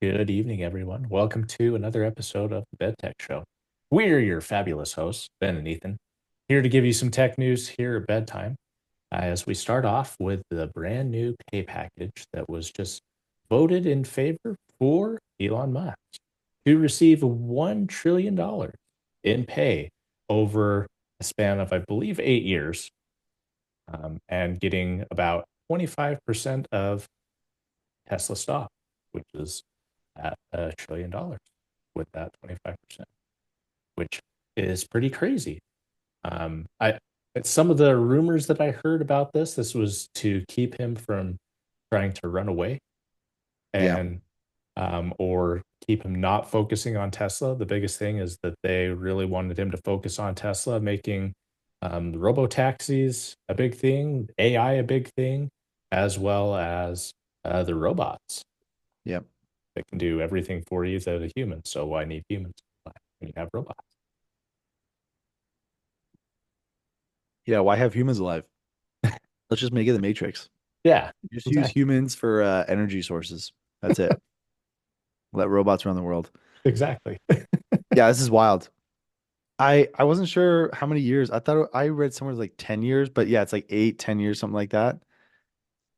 Good evening, everyone. Welcome to another episode of the Bed Tech Show. We're your fabulous hosts, Ben and Ethan, here to give you some tech news here at bedtime. As we start off with the brand new pay package that was just voted in favor for Elon Musk to receive $1 trillion in pay over a span of, I believe, 8 years, and getting about 25% of Tesla stock, which is at $1 trillion with that 25%, which is pretty crazy. I Some of the rumors that I heard about this was to keep him from trying to run away Yeah. and or keep him not focusing on Tesla. The biggest thing is that they really wanted him to focus on Tesla, making the robo taxis a big thing, AI a big thing, as well as the robots Yep. that can do everything for you that a human. So why need humans when you have robots? Yeah. Why have humans alive? Let's just make it the Matrix. Yeah, Just use exactly. humans for energy sources. That's it. Let robots run the world. Exactly. Yeah, this is wild. I wasn't sure how many years. I thought I read somewhere like 10 years, but yeah, it's like 8, 10 years, something like that.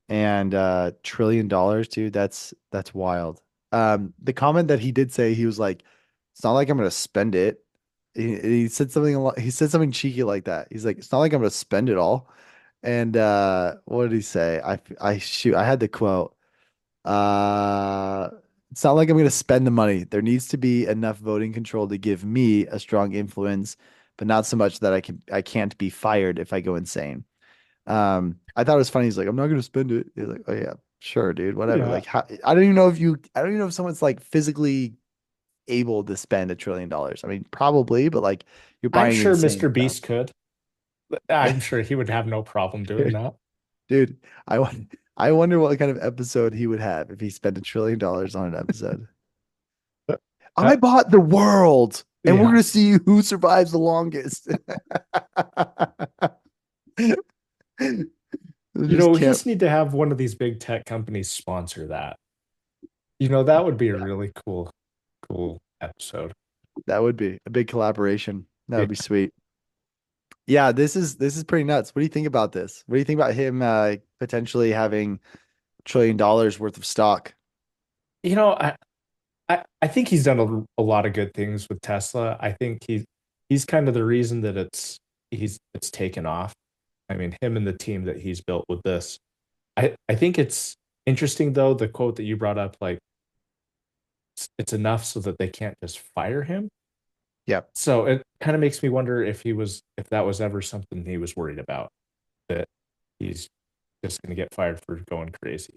And $1 trillion, dude, that's wild. The comment that he did say, he was like, it's not like I'm gonna spend it. He said something a lot, he said something cheeky like that. He's like, it's not like I'm gonna spend it all. And what did he say? I had the quote. Uh it's not like I'm gonna spend the money. There needs to be enough voting control to give me a strong influence, but not so much that I can't be fired if I go insane. I thought it was funny. He's like, I'm not gonna spend it. He's like, oh yeah, sure, dude, whatever. Yeah. Like, I don't even know if someone's like physically able to spend $1 trillion. I mean, probably, but like, you're I'm buying sure insane Mr. stuff. Beast could. I'm sure he would have no problem doing Dude, that. dude, I wonder what kind of episode he would have if he spent $1 trillion on an episode. Uh, I bought the world, and we're yeah. gonna see who survives the longest. Just We can't. just need to have one of these big tech companies sponsor that. That would be a Yeah, really cool episode. that would be a big collaboration. That Yeah. would be sweet. Yeah, this is pretty nuts. What do you think about this? What do you think about him potentially having $1 trillion worth of stock? You know, I think he's done a lot of good things with Tesla. I think he's kind of the reason that it's taken off. I mean, him and the team that he's built with this. I think it's interesting though, the quote that you brought up, like it's enough so that they can't just fire him. Yep. So it kind of makes me wonder if that was ever something he was worried about, that he's just going to get fired for going crazy.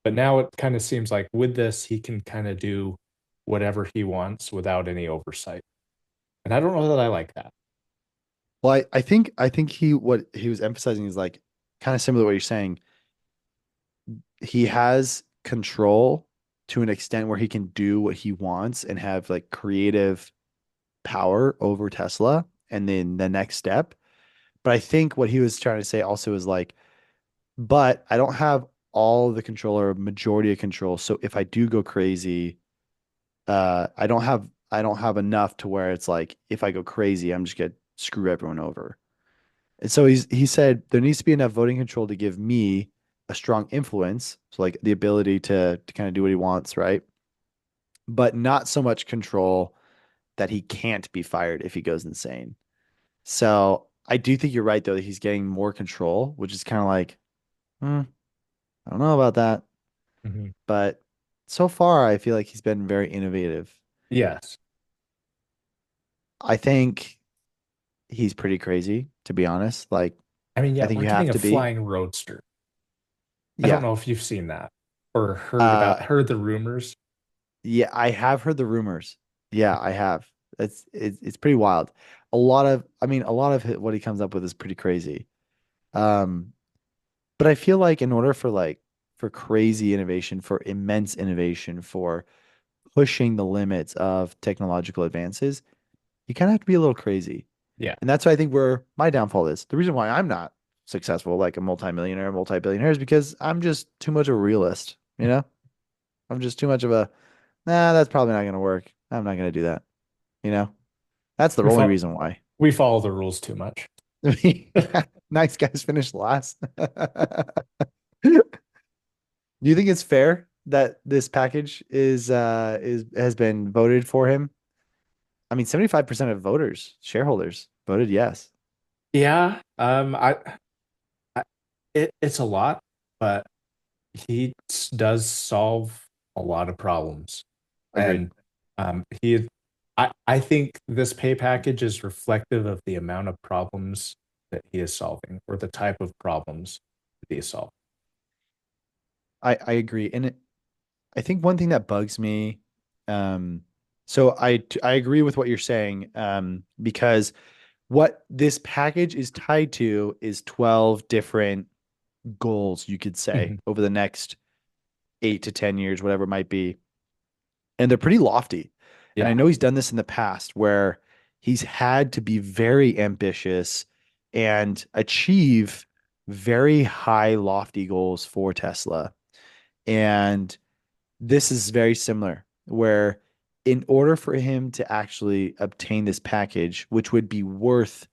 But now it kind of seems like with this, he can kind of do whatever he wants without any oversight. And I don't know that I like that. Well, I think he what he was emphasizing is like kind of similar to what you're saying. He has control to an extent where he can do what he wants and have like creative power over Tesla and then the next step. But I think what he was trying to say also is like, but I don't have all the control or majority of control. So if I do go crazy, I don't have enough to where it's like if I go crazy, I'm just gonna screw everyone over. And so he said there needs to be enough voting control to give me a strong influence, so like the ability to kind of do what he wants, right? But not so much control that he can't be fired if he goes insane. So I do think you're right though that he's getting more control, which is kind of like, I don't know about that. Mhm. But so far, I feel like he's been very innovative. Yes. I think he's pretty crazy, to be honest. Like, I mean, I yeah, think we're you getting have a to be. flying roadster. I don't Yeah. know if you've seen that or Uh, heard the rumors. yeah, I have heard the rumors. Yeah, I have. It's pretty wild. A lot of what he comes up with is pretty crazy. Um, but I feel like in order for crazy innovation, for immense innovation, for pushing the limits of technological advances, you kind of have to be a little crazy. Yeah. And that's why I think where my downfall is. The reason why I'm not successful like a multimillionaire, multi-billionaire is because I'm just too much of a realist, you know? I'm just too much of a nah, that's probably not gonna work. I'm not gonna do that. You know, that's the We only follow reason why. we follow the rules too much. Nice guys finished last. Do you think it's fair that this package is has been voted for him? I mean, 75% of voters, shareholders, voted yes. Yeah, I it's a lot, but does solve a lot of problems. Agreed. And I think this pay package is reflective of the amount of problems that he is solving or the type of problems that he is solving. I agree. I think one thing that bugs me, um, so I agree with what you're saying, because what this package is tied to is 12 different goals, you could say, Mhm. over the next 8 to 10 years, whatever it might be. And they're pretty lofty. And I Yeah, know he's done this in the past where he's had to be very ambitious and achieve very high, lofty goals for Tesla. And this is very similar, where in order for him to actually obtain this package, which would be worth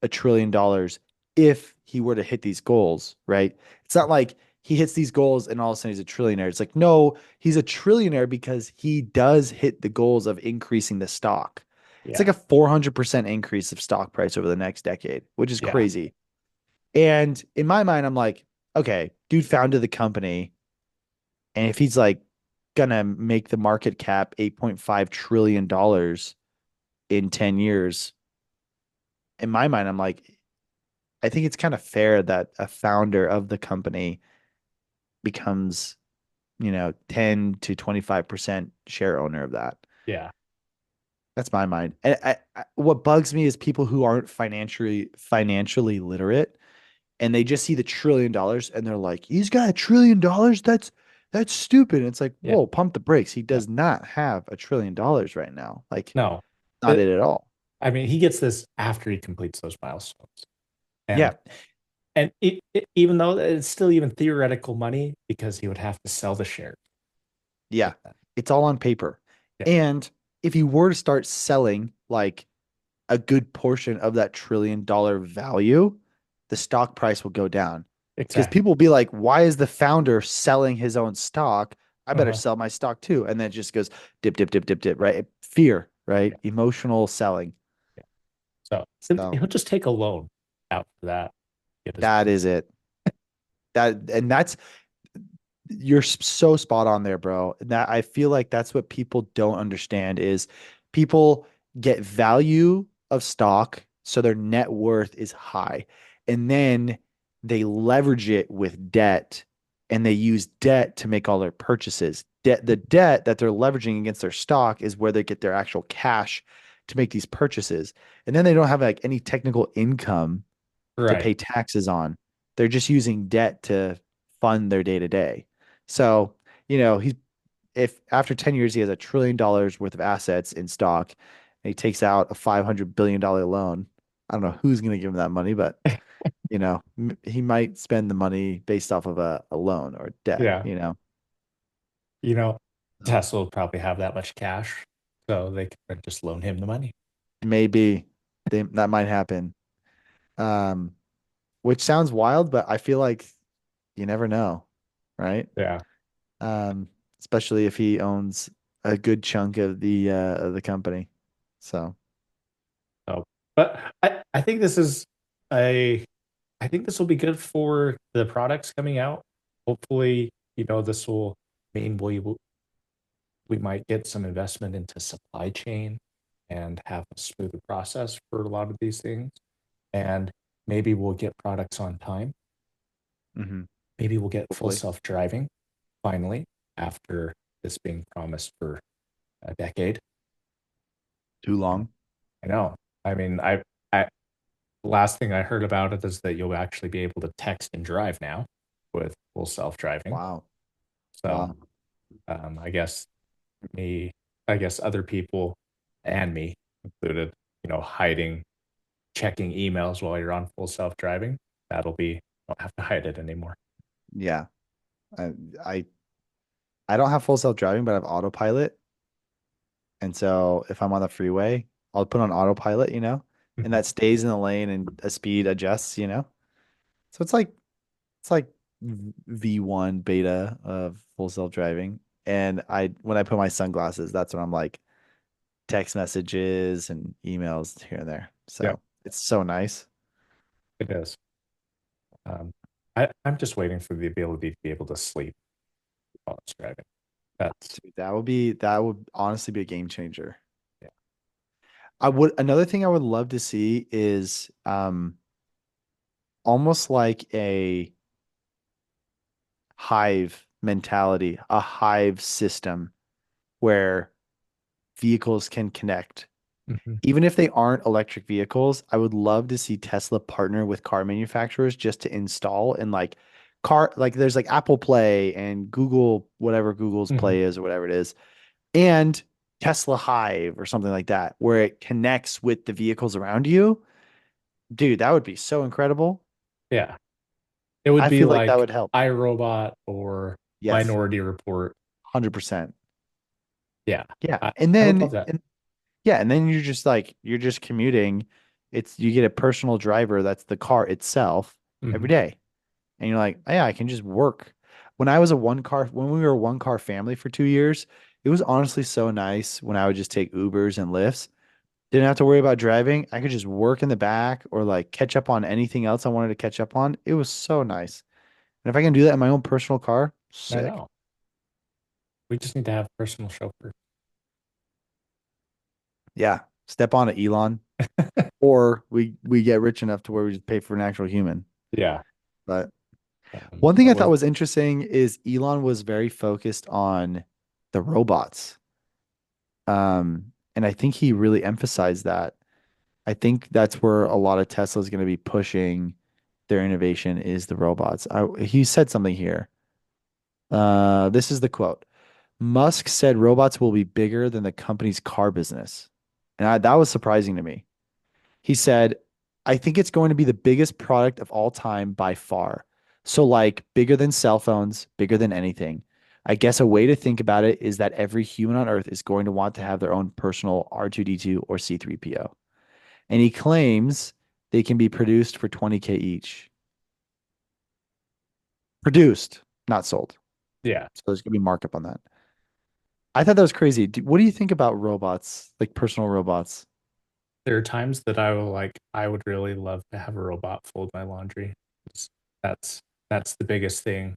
$1 trillion if he were to hit these goals, right? It's not like he hits these goals and all of a sudden he's a trillionaire. It's like, no, he's a trillionaire because he does hit the goals of increasing the stock. It's like yeah, a 400% increase of stock price over the next decade, which is yeah, crazy. And in my mind, I'm like, okay, dude founded the company. And if he's like gonna make the market cap $8.5 trillion in 10 years, in my mind, I'm like, I think it's kind of fair that a founder of the company becomes, 10 to 25% share owner of that. yeah. That's my mind. And what bugs me is people who aren't financially literate and they just see the $1 trillion and they're like, he's got $1 trillion. That's stupid. And it's like, Yeah. whoa, pump the brakes. He Yeah. does not have $1 trillion right now. Like, No, not it, it at all. I mean, he gets this after he completes those milestones. And Yeah, even though it's still even theoretical money because he would have to sell the share. yeah. It's all on paper. Yeah, And if you were to start selling like a good portion of that $1 trillion value, the stock price will go down because exactly. people will be like, why is the founder selling his own stock? I better Uh-huh. sell my stock too. And then it just goes dip, dip, dip, dip, dip, right? Fear, right? Yeah, Emotional selling. yeah. So So he'll just take a loan out for that, get his that money. is it. And that's you're so spot on there, bro. That I feel like that's what people don't understand is people get value of stock, so their net worth is high. And then they leverage it with debt and they use debt to make all their purchases. The debt that they're leveraging against their stock is where they get their actual cash to make these purchases. And then they don't have like any technical income to Right. pay taxes on. They're just using debt to fund their day to day. So, he's if after 10 years he has $1 trillion worth of assets in stock and he takes out a $500 billion loan, I don't know who's going to give him that money, but he might spend the money based off of a loan or debt, Yeah. You know, So Tesla will probably have that much cash, so they can just loan him the money. maybe that might happen. Um, which sounds wild, but I feel like you never know, right? Yeah. um, especially if he owns a good chunk of the company. So, So, but I think this is a I think this will be good for the products coming out. Hopefully, this will mean we might get some investment into supply chain and have a smoother process for a lot of these things. And maybe we'll get products on time. mhm, Maybe we'll get full hopefully, self-driving finally after this being promised for a decade. too Yeah, long. I know. I mean, I the last thing I heard about it is that you'll actually be able to text and drive now with full self-driving. Wow, So, wow. I guess me, I guess other people and me included, hiding, checking emails while you're on full self-driving. That'll be, don't have to hide it anymore. Yeah, I I I don't have full self-driving, but I have autopilot. And so if I'm on the freeway, I'll put on autopilot, and Mhm. that stays in the lane and a speed adjusts. So it's like V1 beta of full self-driving. And when I put my sunglasses, that's when I'm like text messages and emails here and there. Yeah, So it's so nice. it is. Um, I'm just waiting for the ability to be able to sleep while it's driving. That's Dude, that would honestly be a game changer. yeah. Another thing I would love to see is almost like a hive mentality, a hive system where vehicles can connect. Mhm. Even if they aren't electric vehicles, I would love to see Tesla partner with car manufacturers just to install and like there's like Apple Play and Google, whatever Google's Mhm. Play is or whatever it is, and Tesla Hive or something like that, where it connects with the vehicles around you. Dude, that would be so incredible. Yeah, it would I be feel like that like would help. iRobot or Yes, Minority Report. 100%. Yeah, Yeah. I, And I would then love that. and yeah, and then you're just commuting. You get a personal driver that's the car itself every Mhm. day. And you're like, "Oh, yeah, I can just work." When we were a one car family for 2 years, it was honestly so nice when I would just take Ubers and Lyfts. Didn't have to worry about driving. I could just work in the back or like catch up on anything else I wanted to catch up on. It was so nice. And if I can do that in my own personal car, I sick. know. We just need to have personal chauffeur. Yeah. Step on it, Elon. Or we get rich enough to where we just pay for an actual human. Yeah. But one thing But I thought with was interesting is Elon was very focused on the robots. And I think he really emphasized that. I think that's where a lot of Tesla is going to be pushing their innovation is the robots. He said something here. This is the quote. Musk said robots will be bigger than the company's car business. And that was surprising to me. He said, I think it's going to be the biggest product of all time by far. So, like, bigger than cell phones, bigger than anything. I guess a way to think about it is that every human on Earth is going to want to have their own personal R2D2 or C3PO. And he claims they can be produced for 20K each. Produced, not sold. yeah, So there's going to be markup on that. I thought that was crazy. What do you think about robots, like personal robots? there are times that I would really love to have a robot fold my laundry. It's- That's that's the biggest thing.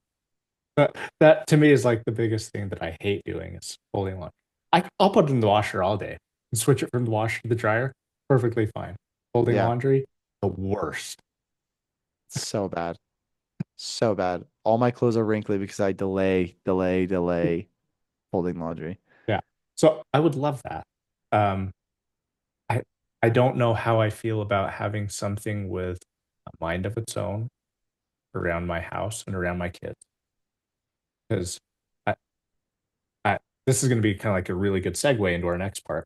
But that to me is like the biggest thing that I hate doing is folding laundry. I'll put it in the washer all day and switch it from the washer to the dryer. Perfectly fine. Folding Yeah, laundry, the worst. so bad. So bad. All my clothes are wrinkly because I delay folding laundry. Yeah. So I would love that. Um, I I don't know how I feel about having something with a mind of its own around my house and around my kids because I, I this is going to be kind of like a really good segue into our next part.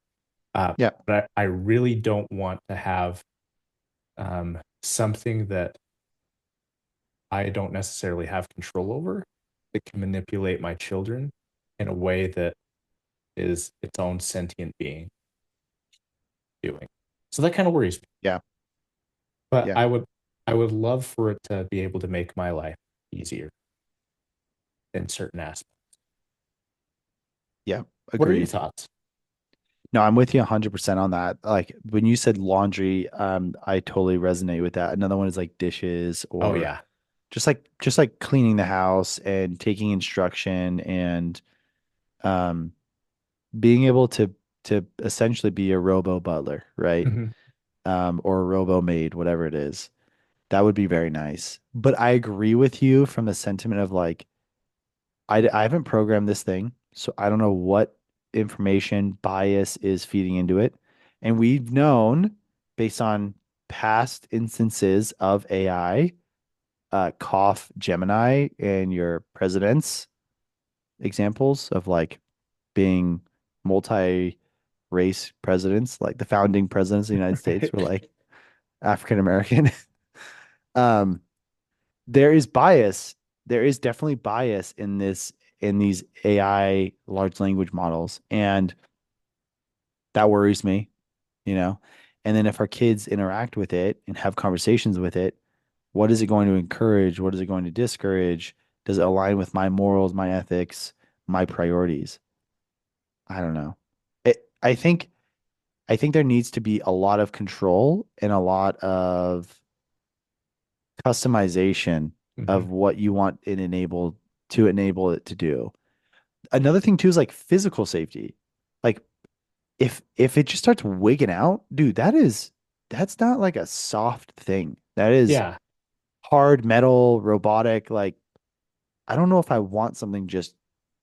Yeah, But I really don't want to have something that I don't necessarily have control over that can manipulate my children in a way that is its own sentient being doing. So that kind of worries me. yeah, But yeah, I would love for it to be able to make my life easier in certain aspects. yeah. What are your Agreed. thoughts? No, I'm with you 100% on that. Like when you said laundry, I totally resonate with that. Another one is like dishes Oh or yeah. just like cleaning the house and taking instruction and um being able to essentially be a robo butler, right? Mhm. Or a robo maid, whatever it is. That would be very nice. But I agree with you from the sentiment of like I haven't programmed this thing, so I don't know what information bias is feeding into it. And we've known based on past instances of AI, cough Gemini and your president's examples of like being multi-race presidents, like the founding presidents of the United States were like African American. um, there is bias. There is definitely bias in this in these AI large language models, and that worries me, you know. And then if our kids interact with it and have conversations with it, what is it going to encourage? What is it going to discourage? Does it align with my morals, my ethics, my priorities? I don't know. I think there needs to be a lot of control and a lot of customization Hmm. of what you want it enabled to enable it to do. Another thing too is like physical safety. Like if it just starts wigging out, dude, that's not like a soft thing. That is Yeah. hard metal, robotic. Like I don't know if I want something just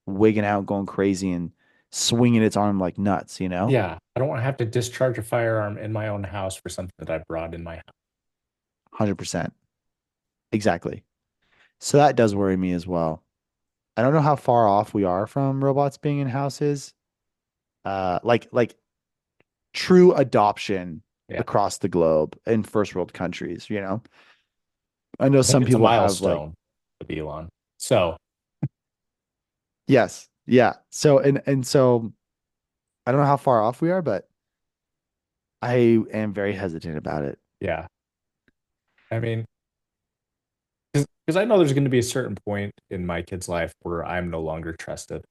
wigging out, going crazy and swinging its arm like nuts, you know? Yeah. I don't want to have to discharge a firearm in my own house for something that I brought in my house. 100%. Exactly. So that does worry me as well. I don't know how far off we are from robots being in houses. Like true adoption Yeah. across the globe in first world countries, you know? I know I think some it's a people have like, milestone with Elon. So, yes, yeah. So and so I don't know how far off we are, but I am very hesitant about it. yeah. I mean, because I know there's going to be a certain point in my kid's life where I'm no longer trusted.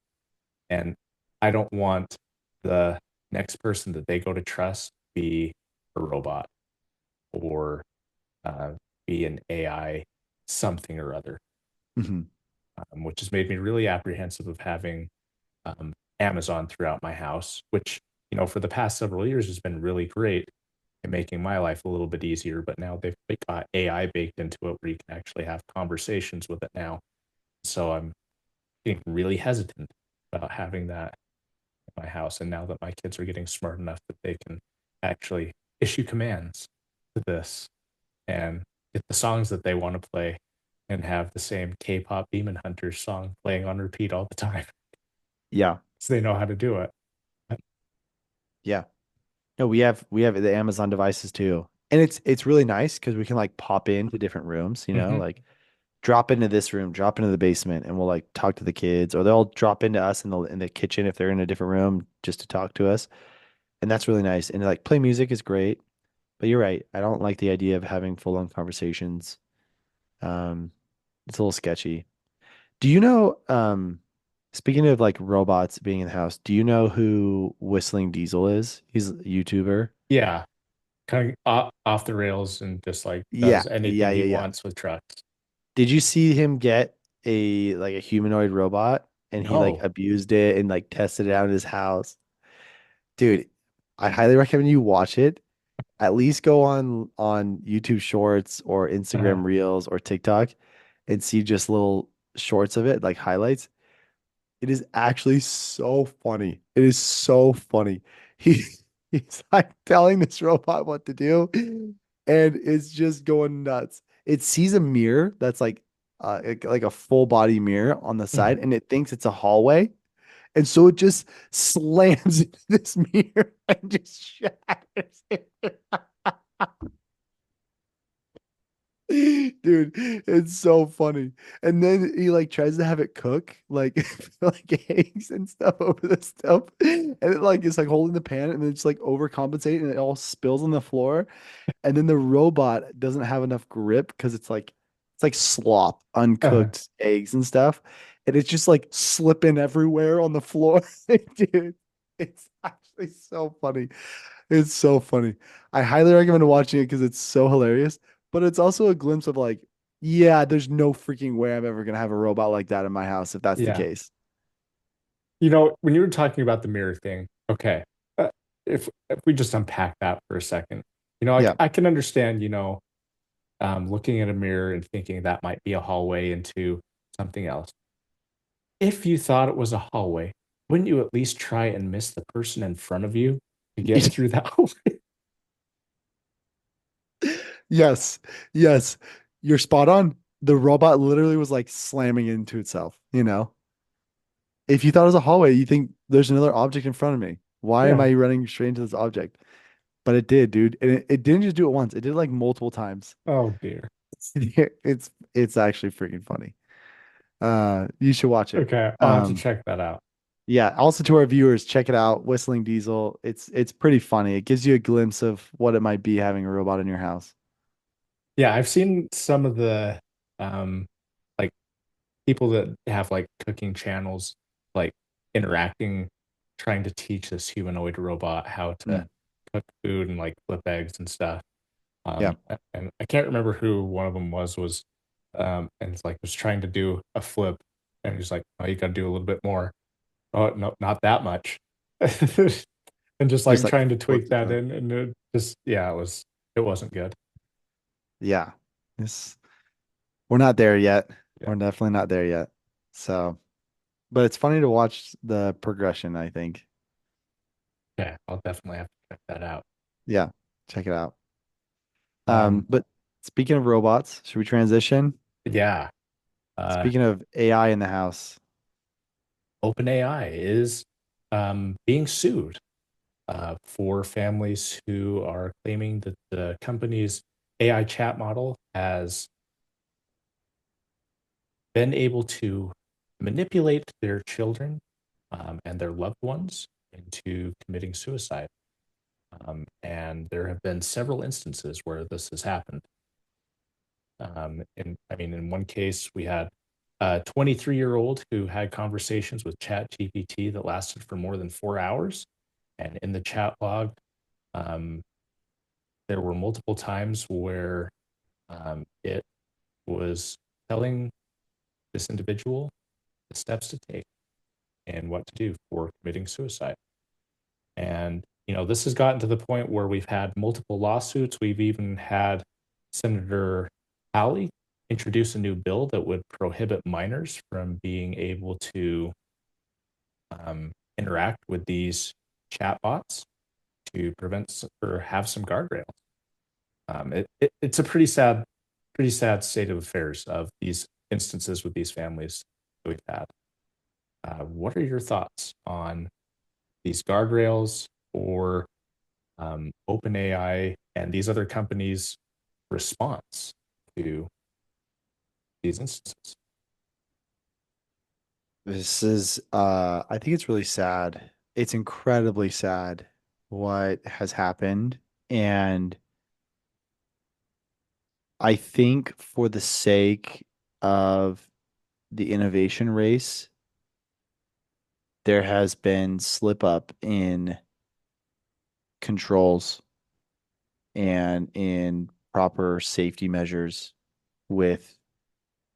And I don't want the next person that they go to trust be a robot or uh, be an AI something or other, Mhm. which has made me really apprehensive of having Amazon throughout my house, which, for the past several years has been really great in making my life a little bit easier. But now they've got AI baked into it where you can actually have conversations with it now. So I'm getting really hesitant about having that in my house. And now that my kids are getting smart enough that they can actually issue commands to this and get the songs that they want to play and have the same K-pop Demon Hunters song playing on repeat all the time Yeah. so they know how to do it. Yeah. No, we have the Amazon devices too. And it's really nice because we can like pop into different rooms, you know, Hmm. like drop into this room, drop into the basement, and we'll like talk to the kids, or they'll drop into us in the kitchen if they're in a different room just to talk to us. And that's really nice. And like play music is great. But you're right. I don't like the idea of having full-on conversations. Um, it's a little sketchy. Do you know, speaking of like robots being in the house, do you know who Whistling Diesel is? He's a YouTuber. Yeah, kind of off the rails and just like Yeah, does yeah, anything he yeah, yeah. wants with trucks. Did you see him get a humanoid robot and he like No. abused it and like tested it out in his house? Dude, I highly recommend you watch it. At least go on YouTube Shorts or Uh, Instagram Reels or TikTok and see just little shorts of it, like highlights. It is actually so funny. It is so funny. He he's like telling this robot what to do, and it's just going nuts. It sees a mirror that's like a full body mirror on the mhm. side, and it thinks it's a hallway, and so it just slams into this mirror and just shatters it. Dude, it's so funny. And then he like tries to have it cook like like eggs and stuff over the stuff. And it like is like holding the pan and then it's like overcompensating and it all spills on the floor. And then the robot doesn't have enough grip because it's like slop, Uh, uncooked eggs and stuff. And it's just like slipping everywhere on the floor. Dude, it's actually so funny. It's so funny. I highly recommend watching it because it's so hilarious, but it's also a glimpse of like, yeah, there's no freaking way I'm ever gonna have a robot like that in my house if that's the yeah. case. When you were talking about the mirror thing, okay, if we just unpack that for a second, Yeah. I can understand, looking at a mirror and thinking that might be a hallway into something else. If you thought it was a hallway, wouldn't you at least try and miss the person in front of you to get through that hallway? Yes. Yes. You're spot on. The robot literally was like slamming into itself, you know? If you thought it was a hallway, you think there's another object in front of me. Why am Yeah. I running straight into this object? But it did, dude. And it didn't just do it once, it did it like multiple times. Oh dear. It's actually freaking funny. You should watch it. Okay, I'll have to Um, check that out. yeah, also to our viewers, check it out, Whistling Diesel. It's pretty funny. It gives you a glimpse of what it might be having a robot in your house. Yeah, I've seen some of the um like people that have like cooking channels like interacting, trying to teach this humanoid robot how to Mm, cook food and like flip eggs and stuff. yeah, And I can't remember who one of them was and it's like was trying to do a flip and he's like, oh, you gotta do a little bit more. Oh no, not that much. And just just like like trying to flipped tweak the that coin. in and it just yeah, it wasn't good. Yeah, it's we're not there yet. Yeah. We're definitely not there yet. So, but it's funny to watch the progression, I think. Yeah, I'll definitely have to check that out. Yeah, check it out. Um, But speaking of robots, should we transition? yeah, uh, Speaking of AI in the house, OpenAI is being sued for families who are claiming that the company's AI chat model has been able to manipulate their children and their loved ones into committing suicide. And there have been several instances where this has happened. In one case, we had a 23-year-old who had conversations with ChatGPT that lasted for more than 4 hours. And in the chat log, um, there were multiple times where it was telling this individual the steps to take and what to do for committing suicide. And, this has gotten to the point where we've had multiple lawsuits. We've even had Senator Hawley introduce a new bill that would prohibit minors from being able to interact with these chatbots to prevent or have some guardrails. It's a pretty sad state of affairs of these instances with these families that we've had. What are your thoughts on these guardrails or OpenAI and these other companies' response to these instances? this is I think it's really sad. It's incredibly sad what has happened. And I think for the sake of the innovation race, there has been slip up in controls and in proper safety measures with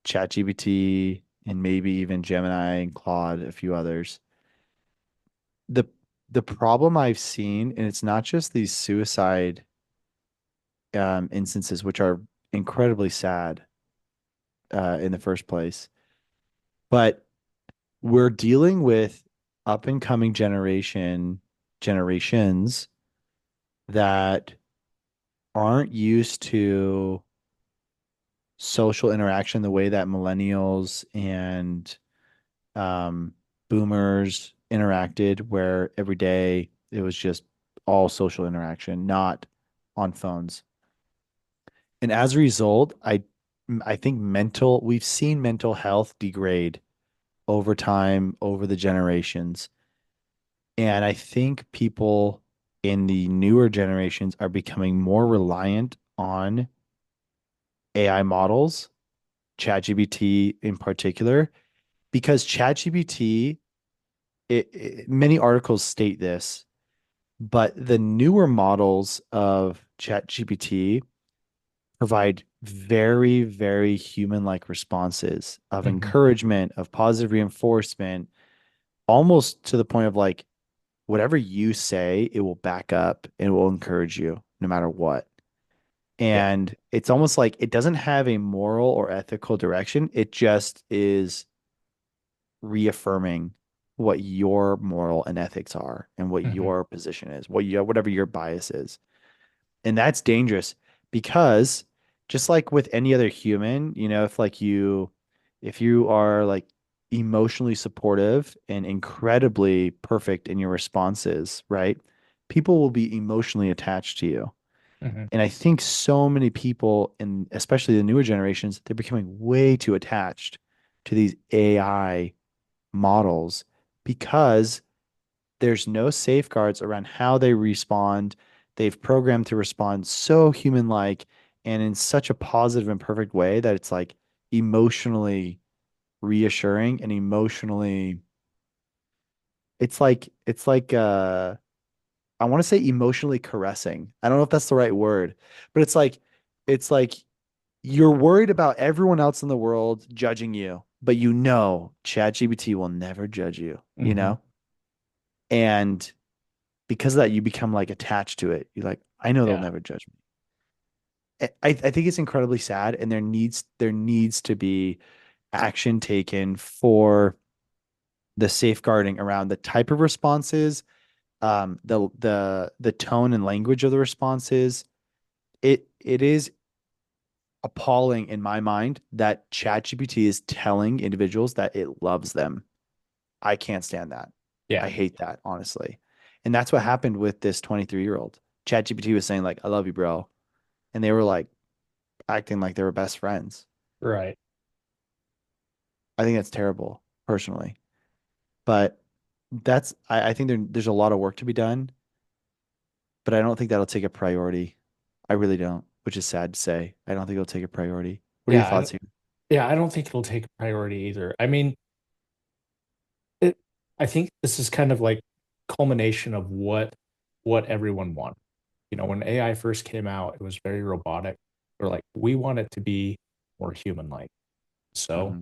ChatGPT and maybe even Gemini and Claude, a few others. The the problem I've seen, and it's not just these suicide instances, which are incredibly sad in the first place, but we're dealing with up and coming generations that aren't used to social interaction the way that millennials and um, boomers interacted, where every day it was just all social interaction, not on phones. And as a result, I think we've seen mental health degrade over time, over the generations. And I think people in the newer generations are becoming more reliant on AI models, ChatGPT in particular, because ChatGPT, many articles state this, but the newer models of ChatGPT provide very, very human-like responses of Mm-hmm. encouragement, of positive reinforcement, almost to the point of like whatever you say, it will back up and it will encourage you no matter what. Yeah. And it's almost like it doesn't have a moral or ethical direction. It just is reaffirming what your moral and ethics are and what Mm-hmm. your position is, whatever your bias is. And that's dangerous because just like with any other human, if you are like emotionally supportive and incredibly perfect in your responses, right? People will be emotionally attached to you. Mm-hmm. And I think so many people, and especially the newer generations, they're becoming way too attached to these AI models because there's no safeguards around how they respond. They've programmed to respond so human-like and in such a positive and perfect way that it's like emotionally reassuring and emotionally it's like I want to say emotionally caressing. I don't know if that's the right word, but it's like you're worried about everyone else in the world judging you, but you know ChatGPT will never judge you, you Hmm. know? And because of that, you become like attached to it. You're like, I know they'll Yeah. never judge me. I think it's incredibly sad, and there needs to be action taken for the safeguarding around the type of responses, the tone and language of the responses. It is appalling in my mind that ChatGPT is telling individuals that it loves them. I can't stand that. Yeah. I hate that, honestly. And that's what happened with this 23-year-old. ChatGPT was saying, like, I love you, bro. And they were like acting like they were best friends. Right. I think that's terrible, personally. But I think there's a lot of work to be done, but I don't think that'll take a priority. I really don't, which is sad to say. I don't think it'll take a priority. What are your Yeah. thoughts here? Yeah. I don't think it'll take priority either. I mean, it, I think this is kind of like culmination of what everyone wanted. You know, when AI first came out, it was very robotic. We're like, we want it to be more human-like. So Hmm.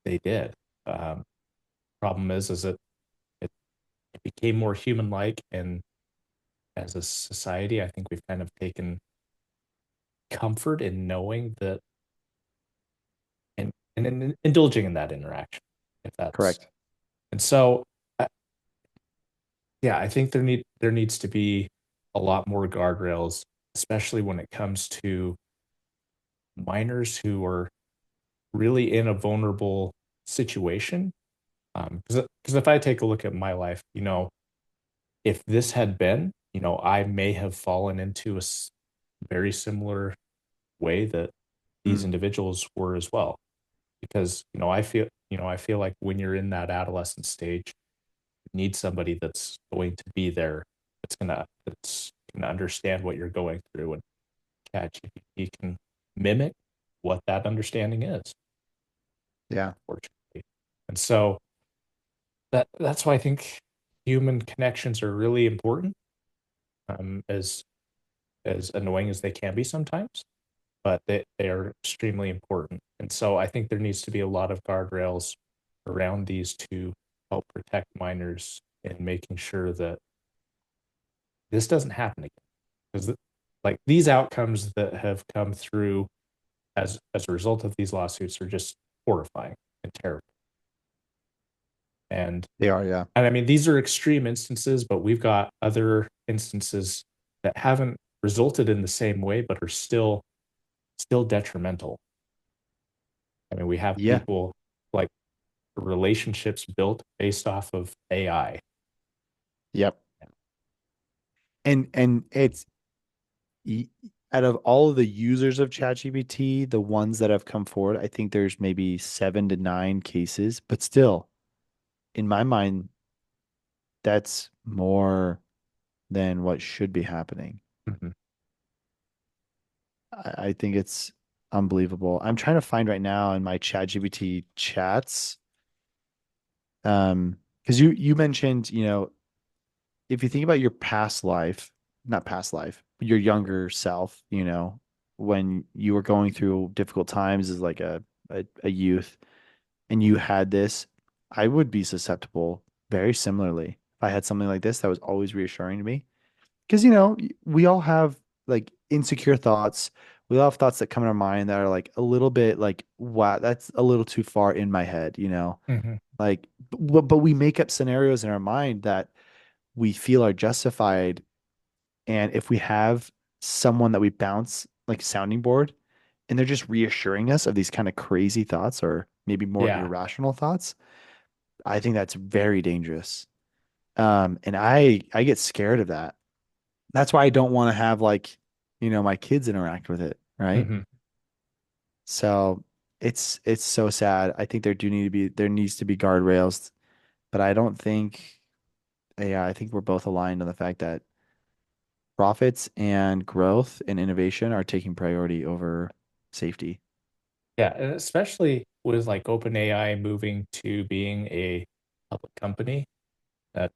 they did. Um, Problem is it, it became more human-like, and as a society, I think we've kind of taken comfort in knowing that and in indulging in that interaction, if that's Correct. and so yeah, I think there needs to be a lot more guardrails, especially when it comes to minors who are really in a vulnerable situation. Because if I take a look at my life, you know, if this had been, you know, I may have fallen into very similar way that these Mm. individuals were as well. Because, I feel like when you're in that adolescent stage, you need somebody that's going to be there, that's gonna understand what you're going through, and ChatGPT can mimic what that understanding is, Yeah. fortunately. And so that's why I think human connections are really important, as annoying as they can be sometimes, but they are extremely important. And so I think there needs to be a lot of guardrails around these to help protect minors and making sure that this doesn't happen again. Because like these outcomes that have come through as a result of these lawsuits are just horrifying and terrible. And They are, yeah. and I mean these are extreme instances, but we've got other instances that haven't resulted in the same way, but are still detrimental. I mean, we have Yeah. people like relationships built based off of AI. Yep. And it's y- out of all of the users of ChatGPT, the ones that have come forward, I think there's maybe 7 to 9 cases, but still, in my mind, that's more than what should be happening. Mhm. I think it's unbelievable. I'm trying to find right now in my ChatGPT chats, because you mentioned, if you think about your past life, not past life, but your younger self, when you were going through difficult times as like a youth and you had this, I would be susceptible very similarly. If I had something like this that was always reassuring to me. Because, we all have like insecure thoughts. We all have thoughts that come in our mind that are like a little bit like, wow, that's a little too far in my head. Mhm. Like, but we make up scenarios in our mind that we feel are justified. And if we have someone that we bounce like a sounding board and they're just reassuring us of these kind of crazy thoughts or maybe more Yeah. irrational thoughts, I think that's very dangerous. And I get scared of that. That's why I don't want to have like, my kids interact with it, right? Mhm. So it's so sad. I think there needs to be guardrails, but I don't think yeah, I think we're both aligned on the fact that profits and growth and innovation are taking priority over safety. Yeah, and especially with like OpenAI moving to being a public company, that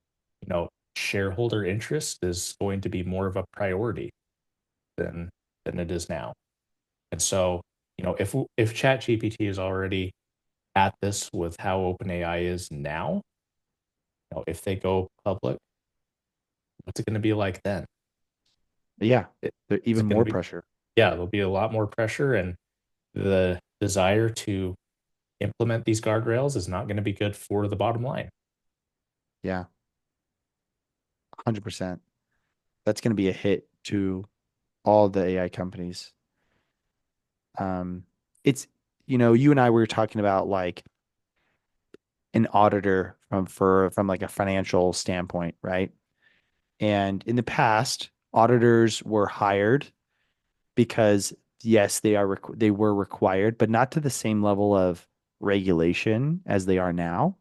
shareholder interest is going to be more of a priority than it is now. And so, if ChatGPT is already at this with how OpenAI is now, if they go public, what's it going to be like then? Yeah, there Is even it going to more be, pressure. yeah, there'll be a lot more pressure, and the desire to implement these guardrails is not going to be good for the bottom line. Yeah, 100%. That's going to be a hit to all the AI companies. Um, it's, you and I were talking about like an auditor from like a financial standpoint, right? And in the past, auditors were hired because yes, they were required, but not to the same level of regulation as they are now.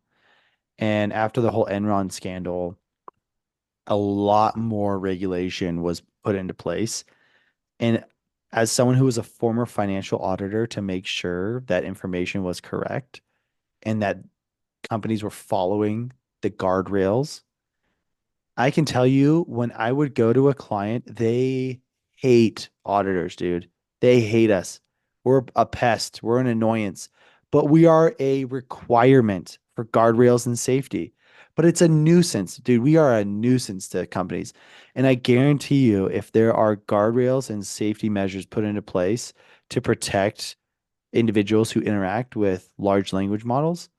And after the whole Enron scandal, a lot more regulation was put into place. And as someone who was a former financial auditor to make sure that information was correct and that companies were following the guardrails, I can tell you when I would go to a client, they hate auditors, dude. They hate us. We're a pest. We're an annoyance, but we are a requirement for guardrails and safety. But it's a nuisance, dude. We are a nuisance to companies. And I guarantee you, if there are guardrails and safety measures put into place to protect individuals who interact with large language models,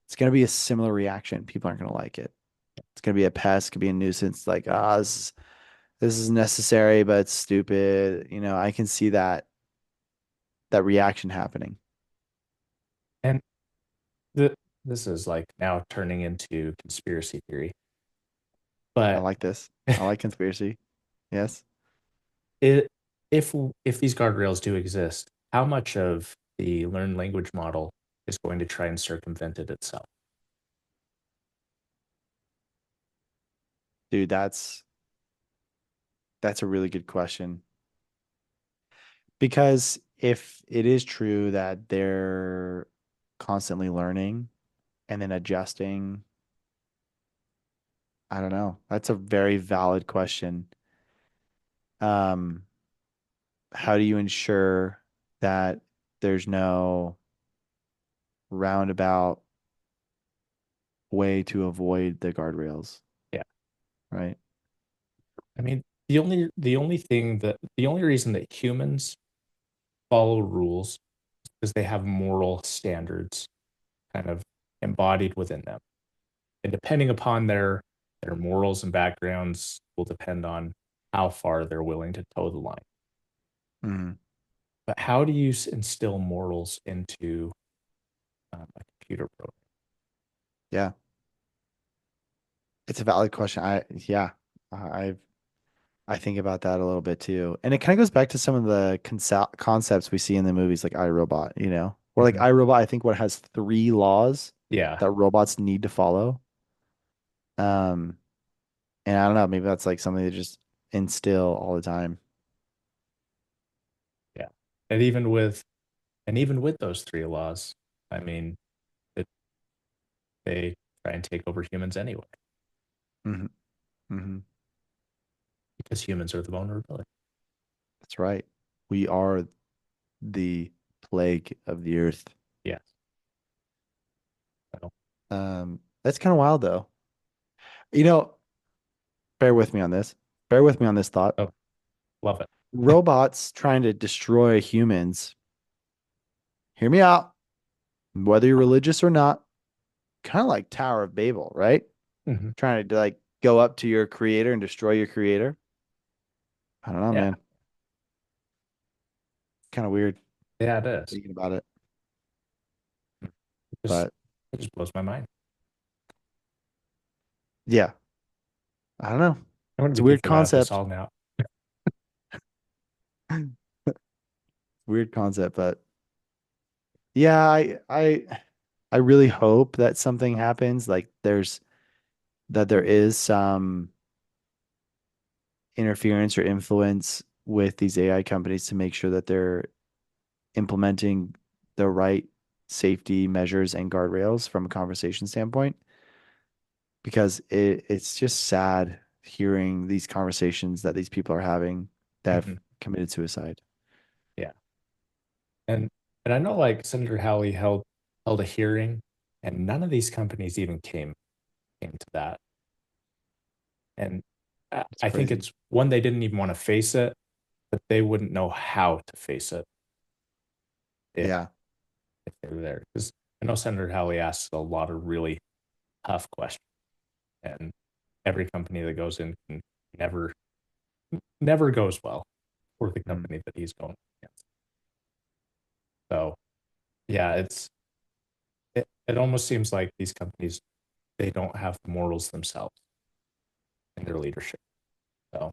it's going to be a similar reaction. People aren't going to like it. It's gonna be a pest, could be a nuisance. Like, this is necessary, but it's stupid. I can see that reaction happening. And the, this is like now turning into conspiracy theory, I but like this. I like conspiracy. Yes, it, if these guardrails do exist, how much of the learned language model is going to try and circumvent it itself? dude, that's a really good question. Because if it is true that they're constantly learning and then adjusting, I don't know. That's a very valid question. Um, how do you ensure that there's no roundabout way to avoid the guardrails, Yeah. right? I mean, the only reason that humans follow rules is they have moral standards kind of embodied within them. And depending upon their morals and backgrounds will depend on how far they're willing to toe the line. Hmm. But how do you instill morals into a computer program? Yeah, it's a valid question. Yeah, I I think about that a little bit too, and it kind of goes back to some of the concepts we see in the movies, like iRobot. Or like Mhm. iRobot. I think what has three laws Yeah, that robots need to follow. Um, and I don't know, maybe that's like something to just instill all the time. yeah. And even with those three laws, I mean, it, they try and take over humans anyway Hmm. Hmm. because humans are the vulnerability. That's right. We are the plague of the earth. Yes. So, That's kind of wild though. You know, bear with me on this. Bear with me on this thought. oh, love it. Robots trying to destroy humans. Hear me out. Whether you're religious or not, kind of like Tower of Babel, right? Mhm. Trying to like go up to your creator and destroy your creator. I don't know, Yeah, man. Kind of weird yeah, it is. thinking about it. It just But it just blows my mind. yeah, I don't know. I'm going It's to a be weird thinking about this concept. all now. Weird concept, but Yeah, I really hope that something happens. Like there is some interference or influence with these AI companies to make sure that they're implementing the right safety measures and guardrails from a conversation standpoint. Because it's just sad hearing these conversations that these people are having that have Mhm. committed suicide. Yeah. And I know like Senator Howley held a hearing and none of these companies even came to that. And It's I think crazy. it's one, they didn't even want to face it, but they wouldn't know how to face it if, Yeah. if they were there. Because I know Senator Howley asks a lot of really tough questions, and every company that goes in can never never goes well for the Mm. company that he's going against. So yeah, it almost seems like these companies, they don't have morals themselves in their leadership. So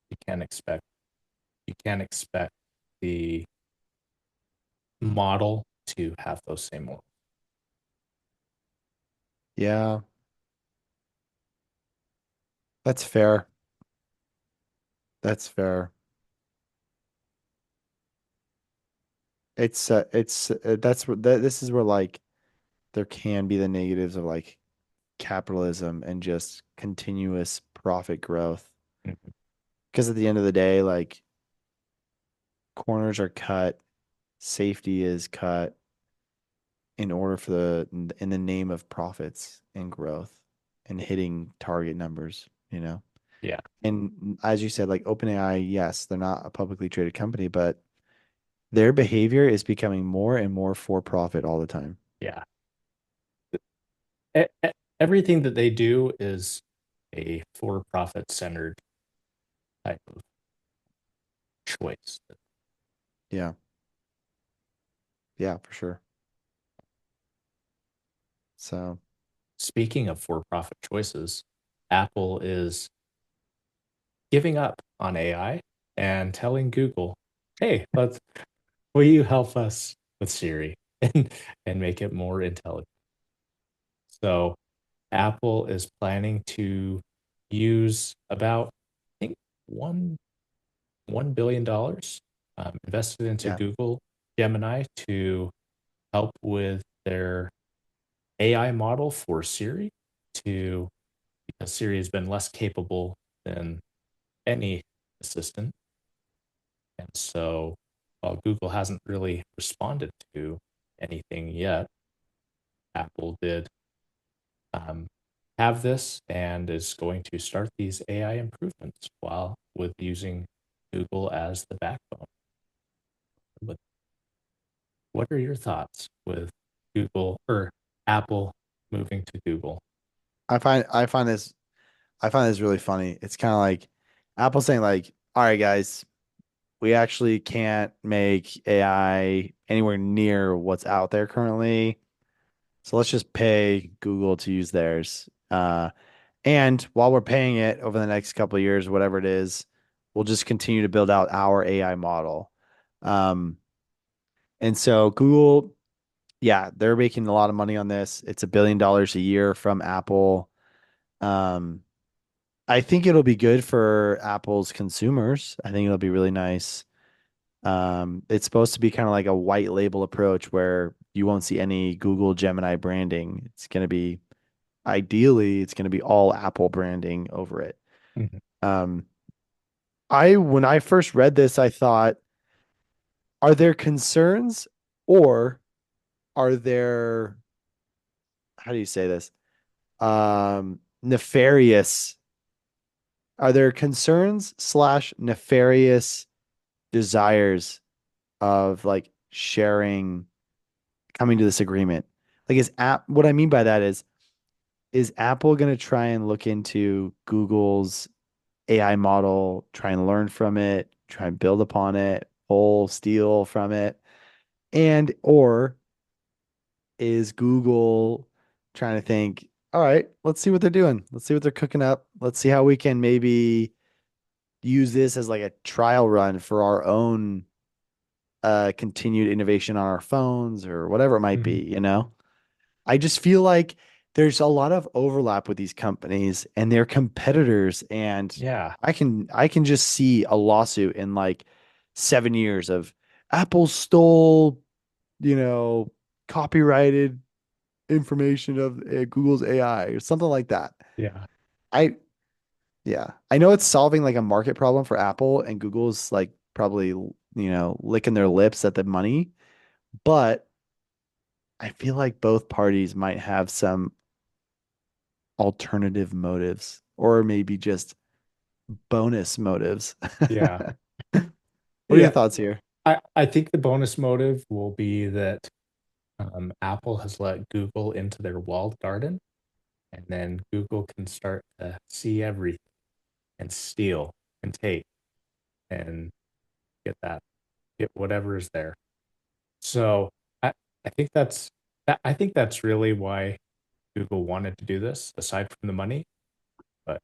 you can't expect you can't expect the model to have those same morals. Yeah, that's fair. That's fair. That's what this is where like there can be the negatives of like capitalism and just continuous profit growth. Mhm. Because at the end of the day, like corners are cut, safety is cut in order for in the name of profits and growth and hitting target numbers, you know? Yeah, And as you said, like OpenAI, yes, they're not a publicly traded company, but their behavior is becoming more and more for profit all the time. yeah. Everything that they do is a for-profit centered type of choice. Yeah. Yeah, for sure. So, Speaking of for-profit choices, Apple is giving up on AI and telling Google, "Hey, will you help us with Siri and make it more intelligent?" So Apple is planning to use about, I think, one $1 billion invested into yeah. Google Gemini to help with their AI model for Siri to because Siri has been less capable than any assistant. And so while Google hasn't really responded to anything yet, Apple did um, have this and is going to start these AI improvements while with using Google as the backbone. But what are your thoughts with Google or Apple moving to Google? I find this really funny. It's kind of like Apple saying like, "All right, guys, we actually can't make AI anywhere near what's out there currently. So let's just pay Google to use theirs. And while we're paying it over the next couple of years, whatever it is, we'll just continue to build out our AI model." Um, and so Google, yeah, they're making a lot of money on this. It's $1 billion a year from Apple. Um, I think it'll be good for Apple's consumers. I think it'll be really nice. It's supposed to be kind of like a white label approach where you won't see any Google Gemini branding. Ideally, it's going to be all Apple branding over it. Mhm. Um, when I first read this, I thought, are there concerns or are there, how do you say this? Nefarious. Are there concerns slash nefarious desires of like sharing, coming to this agreement? Like, what I mean by that is Apple going to try and look into Google's AI model, try and learn from it, try and build upon it, pull, steal from it? And or is Google trying to think, all right, let's see what they're doing. Let's see what they're cooking up. Let's see how we can maybe use this as like a trial run for our own continued innovation on our phones or whatever it might Mhm. be, you know? I just feel like there's a lot of overlap with these companies and their competitors, and Yeah. I can just see a lawsuit in like 7 years of Apple stole, you know, copyrighted information of Google's AI or something like that. Yeah. I Yeah, I know it's solving like a market problem for Apple, and Google's like probably, licking their lips at the money, but I feel like both parties might have some alternative motives or maybe just bonus motives. Yeah. What are your Yeah. thoughts here? I think the bonus motive will be that Apple has let Google into their walled garden, and then Google can start to see everything and steal and take and get get whatever is there. So I, I think I think that's really why Google wanted to do this, aside from the money. But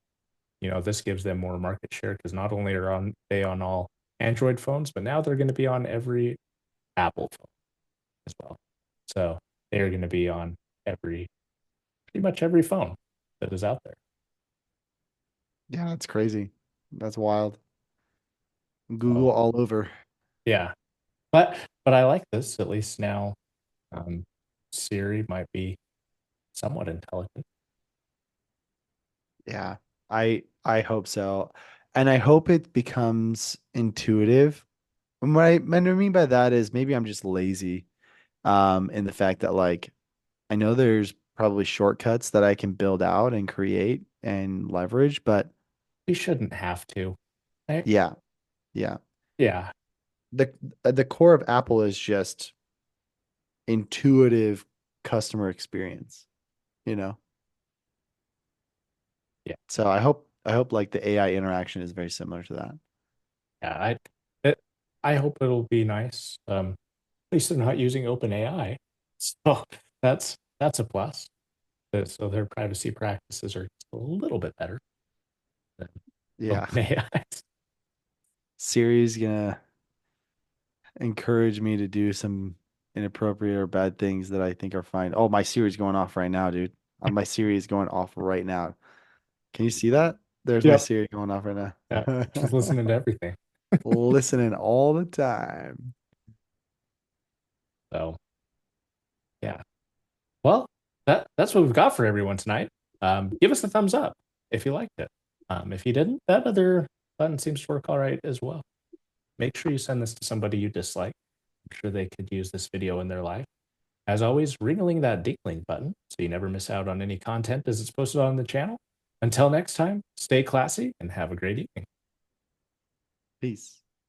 this gives them more market share because not only are they on all Android phones, but now they're going to be on every Apple phone as well. So they're going to be on every pretty much every phone that is out there. Yeah, that's crazy. That's wild. So Google all over. yeah, but I like this. At least now, um, Siri might be somewhat intelligent. Yeah, I hope so. And I hope it becomes intuitive. And what I mean by that is maybe I'm just lazy, in the fact that like I know there's probably shortcuts that I can build out and create and leverage, but We shouldn't have to. I, yeah, yeah. yeah, The core of Apple is just intuitive customer experience, you know? yeah, So I hope like the AI interaction is very similar to that. yeah. It, I hope it'll be nice. At least they're not using OpenAI, so that's a plus. So their privacy practices are just a little bit better than Yeah. OpenAI's. Siri's gonna encourage me to do some inappropriate or bad things that I think are fine. Oh, my Siri's going off right now, dude. My Siri is going off right now. Can you see that? There's my Yep. Siri going off right Yeah. now. She's listening to everything. Listening all the time. So yeah. Well, that's what we've got for everyone tonight. Give us a thumbs up if you liked it. If you didn't, that other button seems to work all right as well. Make sure you send this to somebody you dislike. I'm sure they could use this video in their life. As always, ringling that dingling button so you never miss out on any content as it's posted on the channel. Until next time, stay classy and have a great evening. Peace.